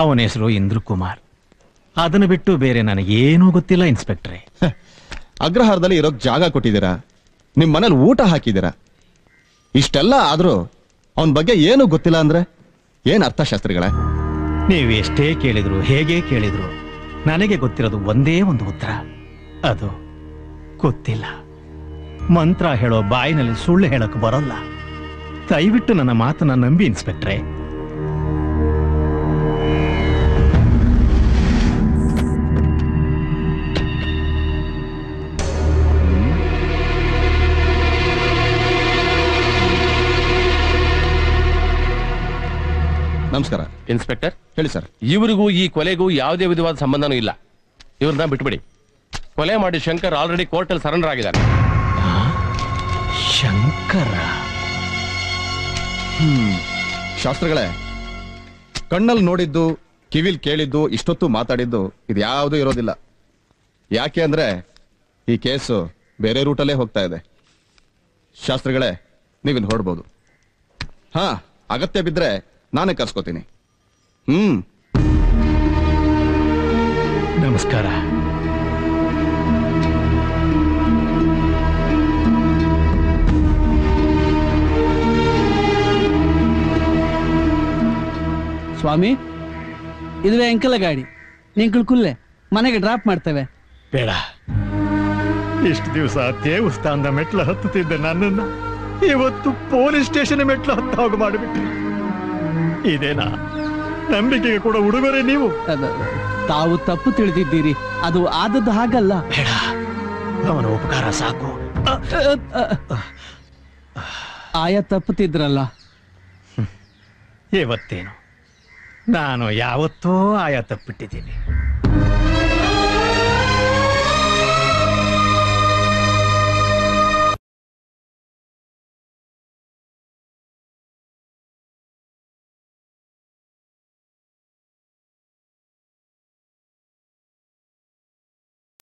ಅವನ ಹೆಸರು ಇಂದ್ರಕುಮಾರ್. ಅದನ್ನು ಬಿಟ್ಟು ಬೇರೆ ನನಗೇನೂ ಗೊತ್ತಿಲ್ಲ ಇನ್ಸ್ಪೆಕ್ಟ್ರೆ. ಅಗ್ರಹಾರದಲ್ಲಿ ಇರೋಕ್ ಜಾಗ ಕೊಟ್ಟಿದ್ದೀರಾ, ನಿಮ್ ಮನೇಲಿ ಊಟ ಹಾಕಿದ್ದೀರಾ, ಇಷ್ಟೆಲ್ಲ ಆದ್ರೂ ಅವನ ಬಗ್ಗೆ ಏನು ಗೊತ್ತಿಲ್ಲ ಅಂದ್ರೆ ಏನ್ ಅರ್ಥಶಾಸ್ತ್ರಿಗಳೇ? ನೀವು ಎಷ್ಟೇ ಕೇಳಿದ್ರು, ಹೇಗೆ ಕೇಳಿದ್ರು, ನನಗೆ ಗೊತ್ತಿರೋದು ಒಂದೇ ಒಂದು ಉತ್ತರ, ಅದು ಗೊತ್ತಿಲ್ಲ. ಮಂತ್ರ ಹೇಳೋ ಬಾಯಿನಲ್ಲಿ ಸುಳ್ಳು ಹೇಳಕ್ ಬರೋಲ್ಲ. ದಯವಿಟ್ಟು ನನ್ನ ಮಾತನ್ನ ನಂಬಿ ಇನ್ಸ್ಪೆಕ್ಟ್ರೆ. ನಮಸ್ಕಾರ ಇನ್ಸ್ಪೆಕ್ಟರ್. ಹೇಳಿ ಸರ್. ಇವರಿಗೂ ಈ ಕೊಲೆಗೂ ಯಾವುದೇ ವಿಧವಾದ ಸಂಬಂಧನೂ ಇಲ್ಲ. ಇವ್ರನ್ನ ಬಿಟ್ಬಿಡಿ. ಕೊಲೆ ಮಾಡಿ ಶಂಕರ್ ಆಲ್ರೆಡಿ ಕೋರ್ಟಲ್ಲಿ ಸರೆಂಡರ್ ಆಗಿದ್ದಾರೆ. ಶಂಕರ? ಶಾಸ್ತ್ರಿಗಳೇ, ಕಣ್ಣಲ್ಲಿ ನೋಡಿದ್ದು, ಕಿವಿಲ್ ಕೇಳಿದ್ದು, ಇಷ್ಟೊತ್ತು ಮಾತಾಡಿದ್ದು ಇದ್ಯಾವುದೂ ಇರೋದಿಲ್ಲ. ಯಾಕೆ ಅಂದ್ರೆ ಈ ಕೇಸು ಬೇರೆ ರೂಟಲ್ಲೇ ಹೋಗ್ತಾ ಇದೆ. ಶಾಸ್ತ್ರಿಗಳೇ, ನೀವಿನ್ ಹೊರಡ್ಬೋದು. ಹಾ, ಅಗತ್ಯ ಬಿದ್ರೆ ನಾನೇ ಕರ್ಸ್ಕೋತೀನಿ. ನಮಸ್ಕಾರ. ಸ್ವಾಮಿ, ಇದುವೇ ಅಂಕಲ ಗಾಡಿ. ನಿಂಕಲ್ ಕುಲ್ಲೆ ಮನೆಗೆ ಡ್ರಾಪ್ ಮಾಡ್ತೇವೆ. ಬೇಡ. ಇಷ್ಟು ದಿವಸ ದೇವಸ್ಥಾನದ ಮೆಟ್ಲು ಹತ್ತುತ್ತಿದ್ದ ನನ್ನನ್ನ ಇವತ್ತು ಪೊಲೀಸ್ ಸ್ಟೇಷನ್ ಮೆಟ್ಲು ಹತ್ತ ಹೋಗಿ ಮಾಡಿಬಿಟ್ರಿ. ಇದೇನಾ ನಂಬಿಕೆಗೆ ಕೂಡ ಉಡುಗೊರೆ? ನೀವು ತಾವು ತಪ್ಪು ತಿಳಿದಿದ್ದೀರಿ. ಅದು ಆದದ್ದು ಹಾಗಲ್ಲ. ಬೇಡ, ಅವನ ಉಪಕಾರ ಸಾಕು. ಆಯ ತಪ್ಪುತ್ತಿದ್ರಲ್ಲ. ಇವತ್ತೇನು, ನಾನು ಯಾವತ್ತೋ ಆಯ ತಪ್ಪಿಟ್ಟಿದ್ದೀನಿ.